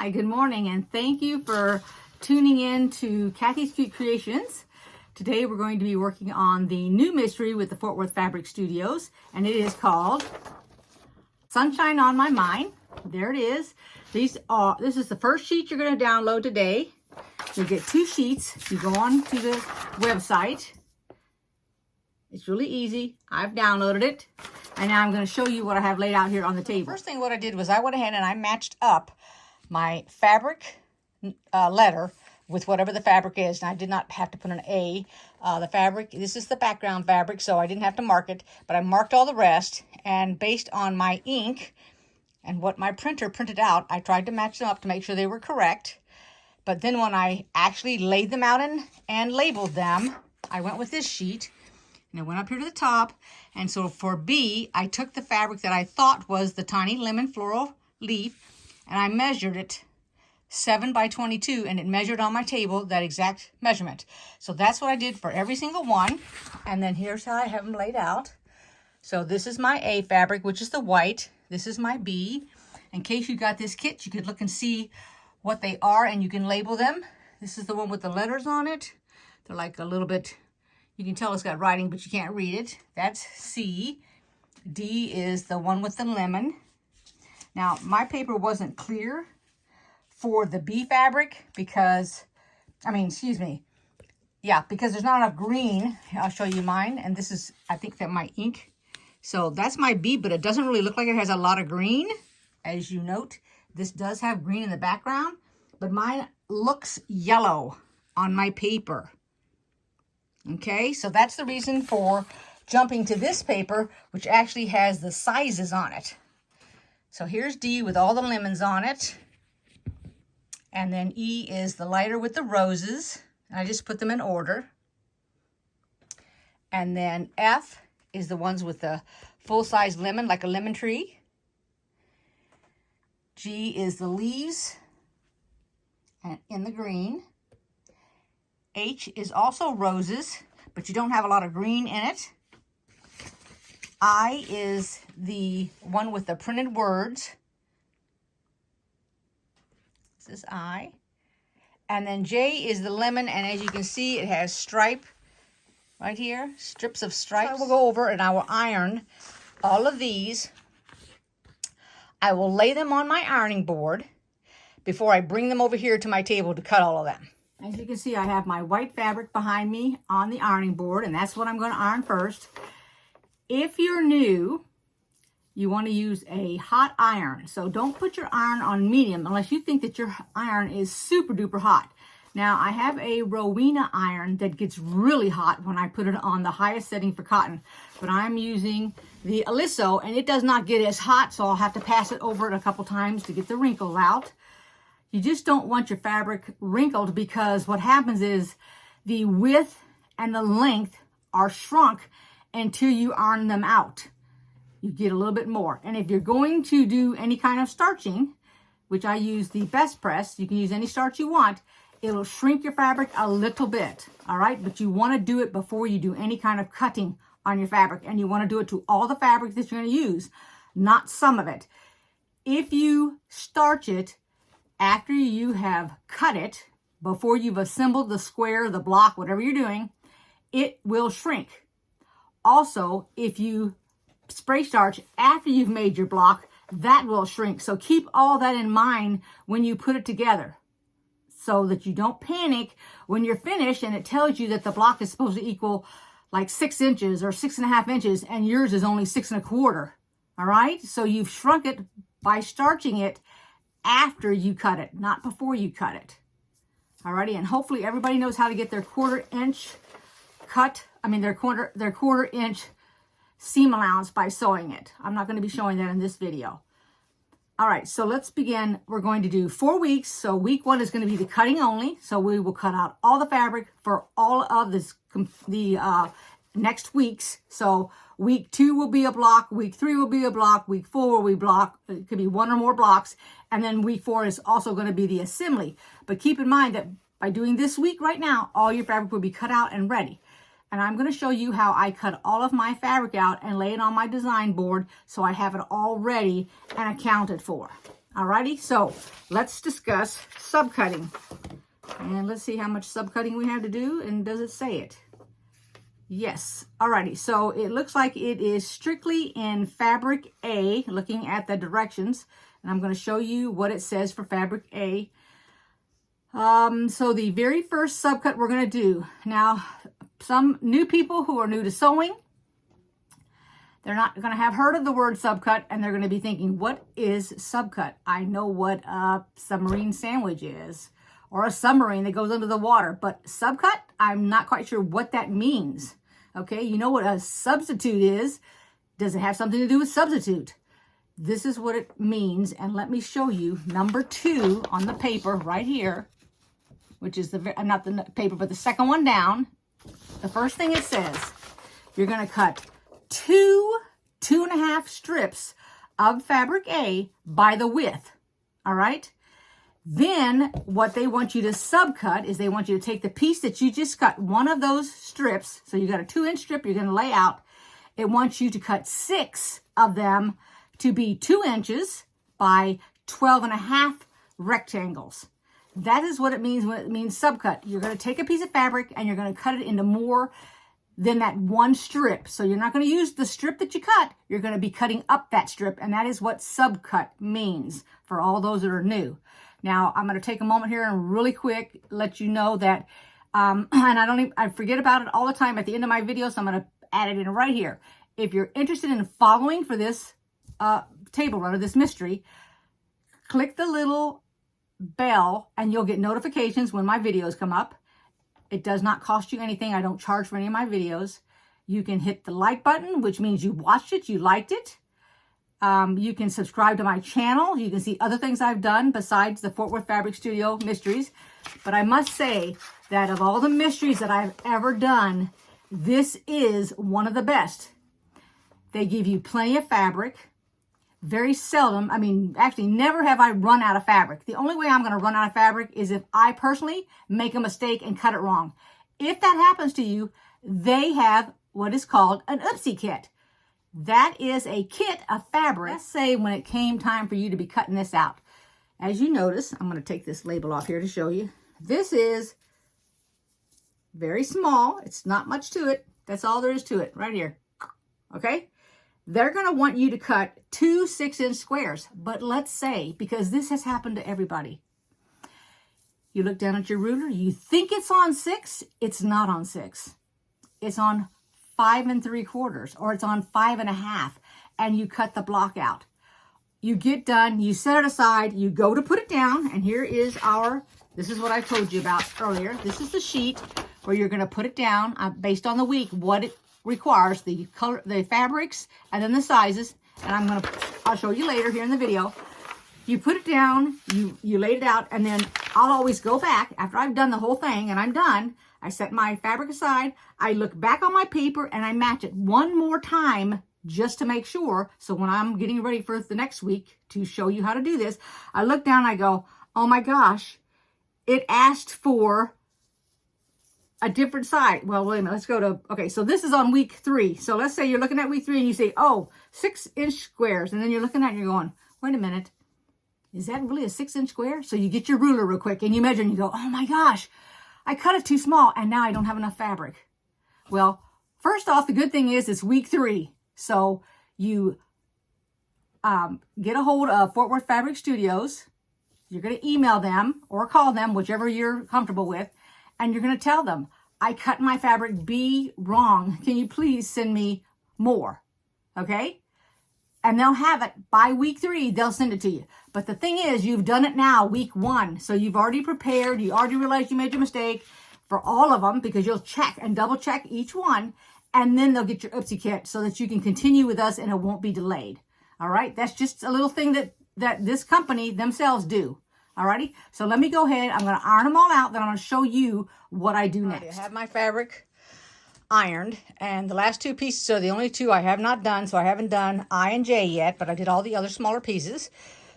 Hi, good morning, and thank you for tuning in to Kathy's Cute Creations. Today we're going to be working on the new mystery with the Fort Worth Fabric Studios, and it is called Sunshine on My Mind. There it is. This is the first sheet you're going to download today. You'll get 2 sheets. You go on to the website. It's really easy. I've downloaded it. And now I'm going to show you what I have laid out here on the table. First thing what I did was I went ahead and I matched up my fabric letter with whatever the fabric is. And I did not have to put an A. The fabric, this is the background fabric, so I didn't have to mark it. But I marked all the rest. And based on my ink and what my printer printed out, I tried to match them up to make sure they were correct. But then when I actually laid them out and labeled them, I went with this sheet. And I went up here to the top. And so for B, I took the fabric that I thought was the tiny lemon floral leaf. And I measured it 7 by 22. And it measured on my table that exact measurement. So that's what I did for every single one. And then here's how I have them laid out. So this is my A fabric, which is the white. This is my B. In case you got this kit, you could look and see what they are. And you can label them. This is the one with the letters on it. They're like a little bit... You can tell it's got writing, but you can't read it. That's C. D is the one with the lemon. Now, my paper wasn't clear for the B fabric because, because there's not enough green. I'll show you mine. And this is, I think, that my ink. So that's my B, but it doesn't really look like it has a lot of green. As you note, this does have green in the background, but mine looks yellow on my paper. Okay, so that's the reason for jumping to this paper, which actually has the sizes on it. So here's D with all the lemons on it. And then E is the lighter with the roses. I just put them in order. And then F is the ones with the full-size lemon, like a lemon tree. G is the leaves and in the green. H is also roses, but you don't have a lot of green in it. I is the one with the printed words. This is I. And then J is the lemon, and as you can see, it has stripe right here, strips of stripes. So I will go over and I will iron all of these. I will lay them on my ironing board before I bring them over here to my table to cut all of them. As you can see, I have my white fabric behind me on the ironing board, and that's what I'm going to iron first. If you're new, you want to use a hot iron. So don't put your iron on medium unless you think that your iron is super duper hot. Now, I have a Rowena iron that gets really hot when I put it on the highest setting for cotton, but I'm using the Aliso, and it does not get as hot, so I'll have to pass it over it a couple times to get the wrinkle out. You just don't want your fabric wrinkled because what happens is the width and the length are shrunk until you iron them out. You get a little bit more. And if you're going to do any kind of starching, which I use the Best Press, you can use any starch you want, it'll shrink your fabric a little bit, all right? But you want to do it before you do any kind of cutting on your fabric. And you want to do it to all the fabric that you're going to use, not some of it. If you starch it, after you have cut it, before you've assembled the square, the block, whatever you're doing, it will shrink. Also, if you spray starch after you've made your block, that will shrink. So keep all that in mind when you put it together so that you don't panic when you're finished and it tells you that the block is supposed to equal like 6 inches or 6.5 inches and yours is only 6 1/4. All right? So you've shrunk it by starching it after you cut it, not before you cut it. Alrighty, and hopefully everybody knows how to get their quarter-inch cut, their quarter-inch seam allowance by sewing it. I'm not going to be showing that in this video. Alright, so let's begin. We're going to do 4 weeks. So week 1 is going to be the cutting only. So we will cut out all the fabric for all of the next weeks. So week 2 will be a block, week 3 will be a block, week 4 will be a block. It could be 1 or more blocks. And then week 4 is also going to be the assembly. But keep in mind that by doing this week right now, all your fabric will be cut out and ready. And I'm going to show you how I cut all of my fabric out and lay it on my design board so I have it all ready and accounted for. Alrighty, so let's discuss subcutting. And let's see how much subcutting we have to do, and does it say it? Yes. Alrighty, so it looks like it is strictly in fabric A, looking at the directions, and I'm going to show you what it says for fabric A. So the very first subcut we're going to do, now some new people who are new to sewing, they're not going to have heard of the word subcut, and they're going to be thinking, what is subcut? I know what a submarine sandwich is, or a submarine that goes under the water, but subcut, I'm not quite sure what that means. Okay, you know what a substitute is. Does it have something to do with substitute? This is what it means, and let me show you number 2 on the paper right here, which is not the paper, but the second one down. The first thing it says, you're going to cut 2.5 strips of fabric A by the width. All right. Then what they want you to subcut is they want you to take the piece that you just cut, one of those strips. So you got a 2-inch strip you're going to lay out. It wants you to cut 6 of them to be 2 inches by 12.5 rectangles. That is what it means when it means subcut. You're going to take a piece of fabric and you're going to cut it into more than that one strip. So you're not going to use the strip that you cut. You're going to be cutting up that strip, and that is what subcut means for all those that are new. Now, I'm going to take a moment here and really quick let you know that, and I forget about it all the time at the end of my video, so I'm going to add it in right here. If you're interested in following for this table run or this mystery, click the little bell and you'll get notifications when my videos come up. It does not cost you anything. I don't charge for any of my videos. You can hit the like button, which means you watched it, you liked it. You can subscribe to my channel. You can see other things I've done besides the Fort Worth Fabric Studio mysteries. But I must say that of all the mysteries that I've ever done, this is one of the best. They give you plenty of fabric. Very seldom, I mean, actually never have I run out of fabric. The only way I'm going to run out of fabric is if I personally make a mistake and cut it wrong. If that happens to you, they have what is called an oopsie kit. That is a kit of fabric. Let's say when it came time for you to be cutting this out. As you notice, I'm going to take this label off here to show you. This is very small. It's not much to it. That's all there is to it right here. Okay? They're going to want you to cut 2 6-inch squares. But let's say, because this has happened to everybody, you look down at your ruler, you think it's on 6, it's not on 6. It's on 5 3/4, or it's on 5 1/2, and you cut the block out. You get done, you set it aside, you go to put it down, and here is this is what I told you about earlier. This is the sheet where you're going to put it down based on the week, what it requires, the color, the fabrics, and then the sizes. And I'll show you later here in the video. You put it down, you laid it out, and then I'll always go back after I've done the whole thing and I'm done. I set my fabric aside, I look back on my paper, and I match it one more time just to make sure. So when I'm getting ready for the next week to show you how to do this, I look down and I go, oh my gosh, it asked for a different side. Well, wait a minute, let's go to, okay, so this is on week 3. So let's say you're looking at week 3 and you say, oh, 6-inch squares. And then you're looking at it and you're going, wait a minute, is that really a 6-inch square? So you get your ruler real quick and you measure and you go, oh my gosh, I cut it too small and now I don't have enough fabric. Well, first off, the good thing is it's week 3. So you get a hold of Fort Worth Fabric Studios. You're going to email them or call them, whichever you're comfortable with. And you're going to tell them, I cut my fabric B wrong. Can you please send me more? Okay? And they'll have it by week 3. They'll send it to you. But the thing is, you've done it now, week 1. So you've already prepared. You already realized you made your mistake for all of them, because you'll check and double check each one. And then they'll get your oopsie kit so that you can continue with us and it won't be delayed. All right? That's just a little thing that this company themselves do. Alrighty, so let me go ahead. I'm going to iron them all out. Then I'm going to show you what I do next. I have my fabric ironed, and the last 2 pieces are the only 2 I have not done. So I haven't done I and J yet, but I did all the other smaller pieces.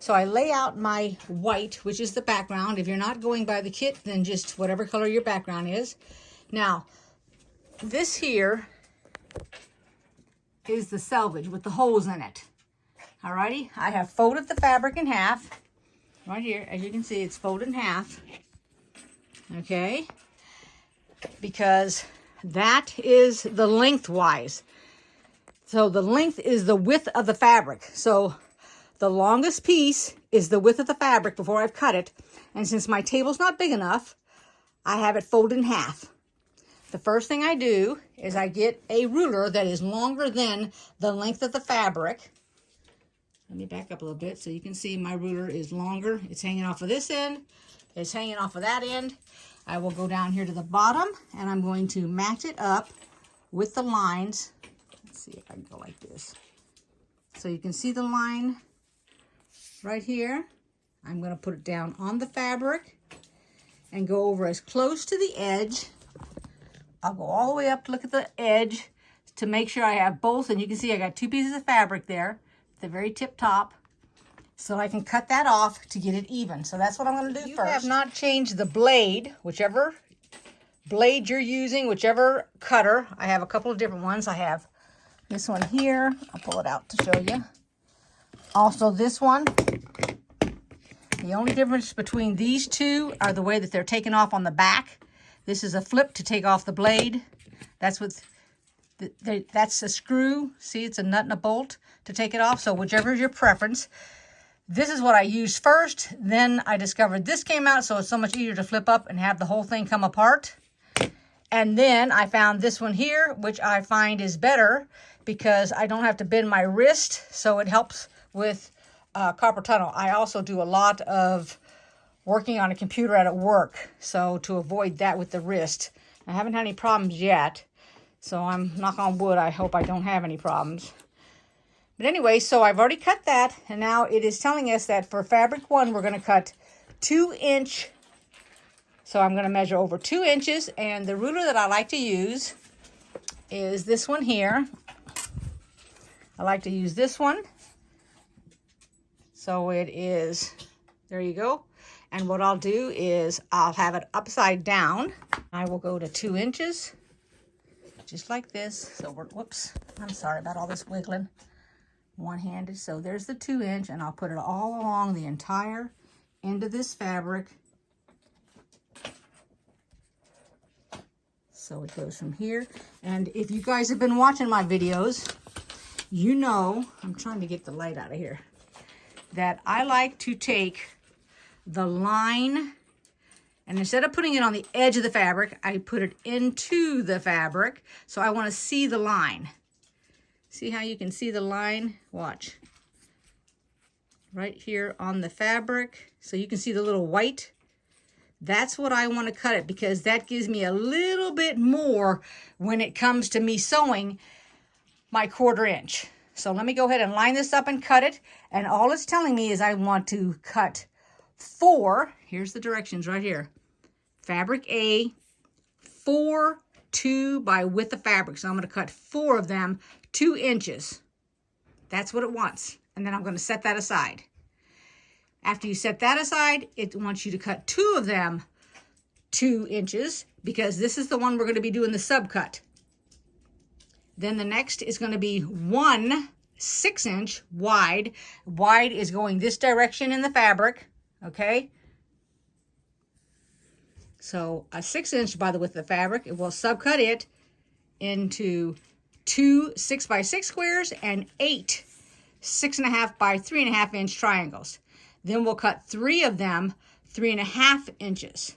So I lay out my white, which is the background. If you're not going by the kit, then just whatever color your background is. Now, this here is the selvage with the holes in it. Alrighty, I have folded the fabric in half. right here, as you can see, it's folded in half. Okay, because that is the lengthwise. So the length is the width of the fabric. So the longest piece is the width of the fabric before I've cut it. And since my table's not big enough, I have it folded in half. The first thing I do is I get a ruler that is longer than the length of the fabric. Let me back up a little bit so you can see my ruler is longer. It's hanging off of this end. It's hanging off of that end. I will go down here to the bottom and I'm going to match it up with the lines. Let's see if I can go like this. So you can see the line right here. I'm going to put it down on the fabric and go over as close to the edge. I'll go all the way up to look at the edge to make sure I have both. And you can see I got 2 pieces of fabric there at the very tip top. So I can cut that off to get it even. So that's what I'm going to do first. You have not changed the blade, whichever blade you're using, whichever cutter. I have a couple of different ones. I have this one here. I'll pull it out to show you. Also this one. The only difference between these two are the way that they're taken off on the back. This is a flip to take off the blade. That's what that's a screw. See, it's a nut and a bolt to take it off. So whichever is your preference. This is what I used first. Then I discovered this came out, so it's so much easier to flip up and have the whole thing come apart. And then I found this one here, which I find is better because I don't have to bend my wrist, so it helps with carpal tunnel. I also do a lot of working on a computer at work, so to avoid that with the wrist. I haven't had any problems yet, so I'm knock on wood, I hope I don't have any problems. But anyway, so I've already cut that, and now it is telling us that for fabric 1, we're going to cut 2 inch. So I'm going to measure over 2 inches, and the ruler that I like to use is this one here. I like to use this one. So it is, there you go. And what I'll do is I'll have it upside down. I will go to 2 inches, just like this. So we're, whoops, I'm sorry about all this wiggling. One-handed. So there's the 2 inch, and I'll put it all along the entire end of this fabric. So it goes from here. And if you guys have been watching my videos, you know, I'm trying to get the light out of here, that I like to take the line, and instead of putting it on the edge of the fabric, I put it into the fabric. So I want to see the line. See how you can see the line? Watch. Right here on the fabric. So you can see the little white. That's what I want to cut it, because that gives me a little bit more when it comes to me sewing my 1/4 inch. So let me go ahead and line this up and cut it. And all it's telling me is I want to cut 4. Here's the directions right here. Fabric A, 4, 2 by width of fabric. So I'm going to cut 4 of them, 2 inches. That's what it wants. And then I'm going to set that aside. After you set that aside, it wants you to cut 2 of them 2 inches, because this is the one we're going to be doing the subcut. Then the next is going to be 1 6-inch wide. Wide is going this direction in the fabric, okay? So a 6-inch by the width of the fabric, it will subcut it into 2 6x6 squares and 8 6.5 by 3.5 inch triangles. Then we'll cut 3 of them 3.5 inches.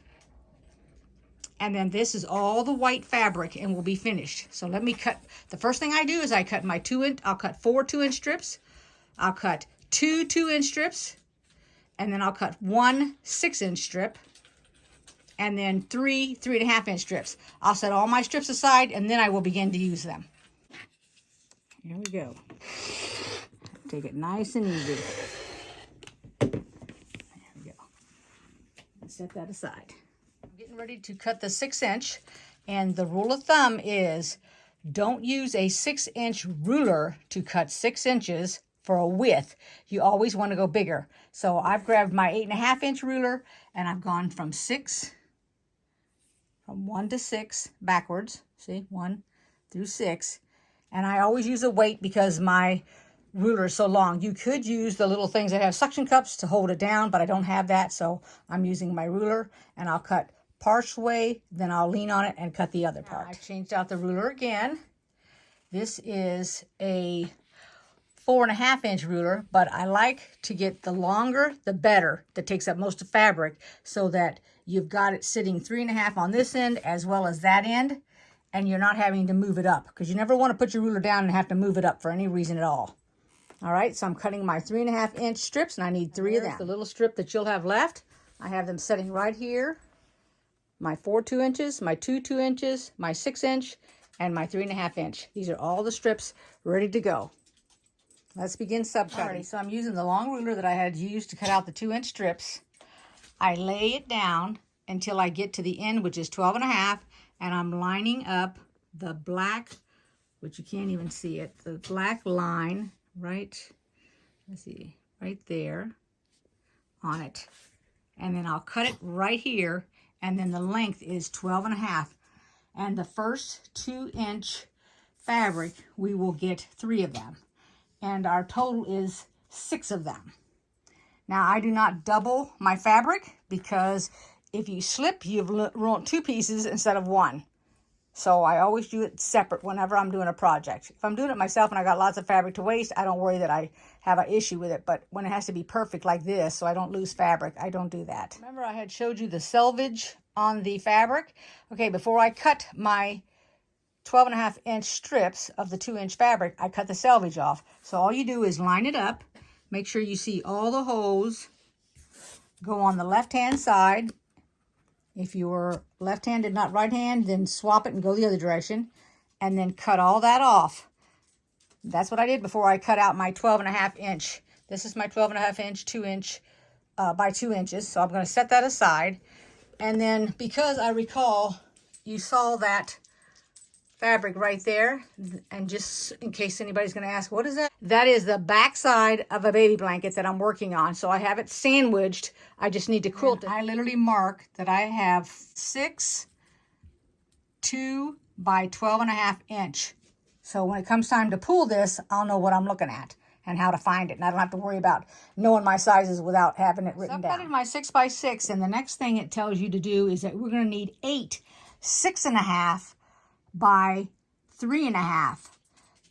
And then this is all the white fabric and we'll be finished. So let me cut. The first thing I do is I cut my 2 inch, I'll cut 4 2-inch strips. I'll cut 2 2-inch strips. And then I'll cut 1 6-inch strip. And then 3 3.5-inch strips. I'll set all my strips aside and then I will begin to use them. Here we go. Take it nice and easy. There we go. Set that aside. I'm getting ready to cut the 6-inch, and the rule of thumb is don't use a 6-inch ruler to cut 6 inches for a width. You always want to go bigger. So I've grabbed my 8.5-inch ruler and I've gone from 1 to 6 backwards. See, 1 through 6. And I always use a weight because my ruler is so long. You could use the little things that have suction cups to hold it down, but I don't have that, so I'm using my ruler, and I'll cut part way, then I'll lean on it and cut the other part. I changed out the ruler again. This is a 4.5 inch ruler, but I like to get the longer the better, that takes up most of the fabric, so that you've got it sitting 3.5 on this end as well as that end, and you're not having to move it up, because you never want to put your ruler down and have to move it up for any reason at all. All right, so I'm cutting my 3.5 inch strips, and I need 3 of them. The little strip that you'll have left, I have them setting right here. My 4 2-inches, my 2 2-inches, my 6 inch, and my 3.5 inch. These are all the strips ready to go. Let's begin subcutting. Alrighty, so I'm using the long ruler that I had used to cut out the 2-inch strips. I lay it down until I get to the end, which is 12.5, and I'm lining up the black, which you can't even see it, the black line right, let's see, right there on it. And then I'll cut it right here, and then the length is 12.5. And the first 2-inch fabric, we will get 3 of them. And our total is 6 of them. Now, I do not double my fabric, because if you slip, you've ruined 2 pieces instead of 1. So I always do it separate whenever I'm doing a project. If I'm doing it myself and I got lots of fabric to waste, I don't worry that I have an issue with it. But when it has to be perfect like this, so I don't lose fabric, I don't do that. Remember, I had showed you the selvage on the fabric? Okay, before I cut my 12.5 inch strips of the 2-inch fabric, I cut the selvage off. So all you do is line it up, make sure you see all the holes go on the left-hand side. If you're left-handed, not right-hand, then swap it and go the other direction, and then cut all that off. That's what I did before I cut out my 12.5 inch. This is my 12.5 inch, 2-inch by 2 inches. So I'm going to set that aside. And then, because I recall you saw that fabric right there, and just in case anybody's going to ask, what is that? That is the back side of a baby blanket that I'm working on. So I have it sandwiched. I just need to quilt it. I literally mark that I have 6 2 by 12.5 inch. So when it comes time to pull this, I'll know what I'm looking at and how to find it, and I don't have to worry about knowing my sizes without having it written down. So I've cut my 6 by 6, and the next thing it tells you to do is that we're going to need 8 6.5 by 3.5.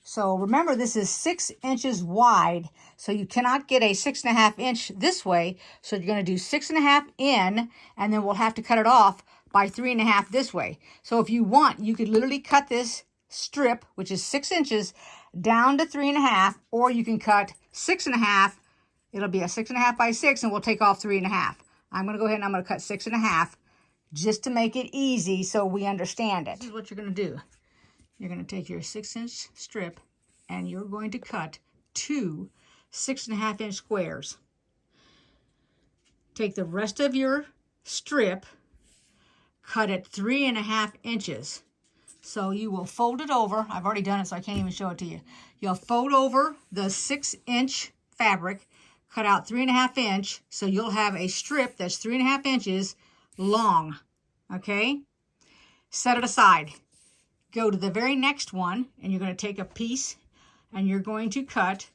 So remember, this is 6 inches wide, so you cannot get a 6.5 inch this way. So you're going to do 6.5 in, and then we'll have to cut it off by 3.5 this way. So if you want, you could literally cut this strip, which is 6 inches, down to 3.5, or you can cut 6.5. It'll be a 6.5 by 6, and we'll take off 3.5. I'm going to go ahead and I'm going to cut 6.5. Just to make it easy so we understand it. This is what you're going to do. You're going to take your 6-inch strip, and you're going to cut 2 6.5 inch squares. Take the rest of your strip, cut it 3.5 inches. So you will fold it over. I've already done it, so I can't even show it to you. You'll fold over the 6-inch fabric, cut out 3.5 inch, so you'll have a strip that's 3.5 inches long. Okay, set it aside. Go to the very next one, and you're going to take a piece, and you're going to cut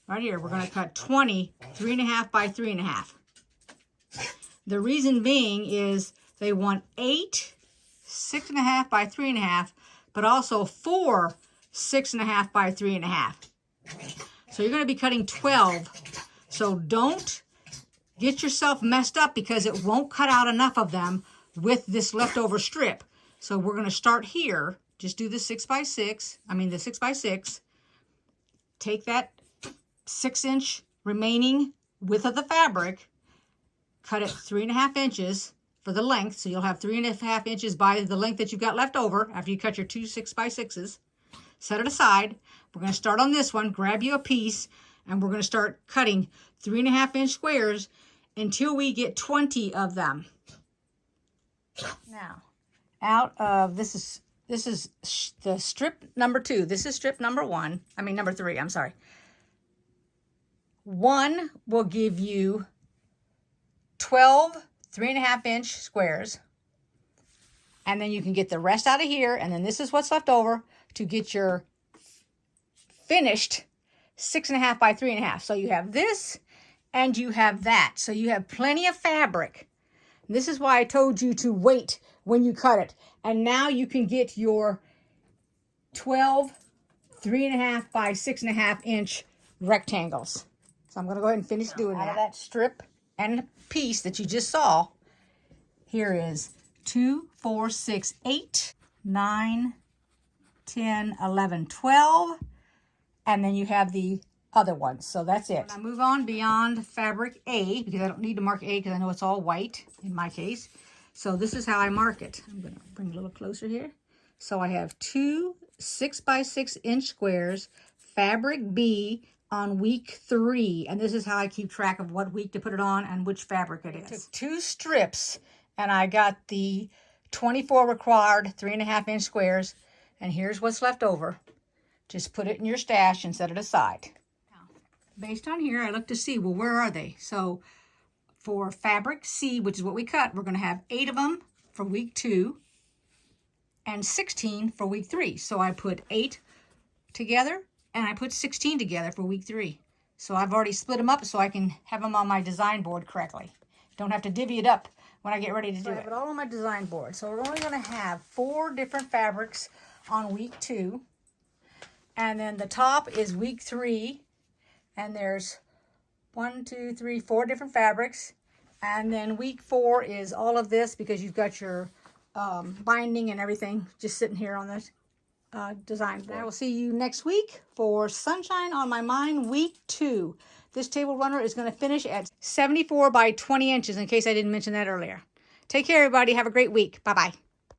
right here. We're going to cut 20 3.5 by 3.5. The reason being is they want 8 6.5 by 3.5, but also 4 6.5 by 3.5. So you're going to be cutting 12. So don't get yourself messed up, because it won't cut out enough of them with this leftover strip. So we're going to start here. Just do the 6 by 6. The 6 by 6. Take that 6-inch remaining width of the fabric, cut it 3.5 inches for the length. So you'll have 3.5 inches by the length that you've got left over after you cut your 2 6 by 6s. Set it aside. We're going to start on this one. Grab you a piece, and we're going to start cutting 3.5 inch squares until we get 20 of them. Now, out of this is the strip number 2. This is strip number 1. Number 3. I'm sorry. 1 will give you 12 3.5 inch squares, and then you can get the rest out of here, and then this is what's left over to get your finished 6.5 by 3.5. So you have this and you have that. So you have plenty of fabric. This is why I told you to wait when you cut it. And now you can get your 12 3.5 by 6.5 inch rectangles. So I'm going to go ahead and finish doing that. Out of that strip and piece that you just saw, here is 2, 4, 6, 8, 9, 10, 11, 12, and then you have the other ones. So that's it. I move on beyond fabric A, because I don't need to mark A because I know it's all white in my case. So this is how I mark it. I'm going to bring it a little closer here. So I have 2 6 by 6 inch squares, fabric B on week 3. And this is how I keep track of what week to put it on and which fabric it is. I took 2 strips and I got the 24 required 3.5 inch squares. And here's what's left over. Just put it in your stash and set it aside. Now, based on here, I look to see, well, where are they? So for fabric C, which is what we cut, we're going to have 8 of them for week 2 and 16 for week 3. So I put 8 together and I put 16 together for week 3. So I've already split them up so I can have them on my design board correctly. Don't have to divvy it up when I get ready to do it. I have it all on my design board. So we're only going to have 4 different fabrics on week 2. And then the top is week 3. And there's 1, 2, 3, 4 different fabrics. And then week 4 is all of this because you've got your binding and everything just sitting here on this design board. I will see you next week for Sunshine on My Mind week 2. This table runner is going to finish at 74 by 20 inches in case I didn't mention that earlier. Take care, everybody. Have a great week. Bye-bye.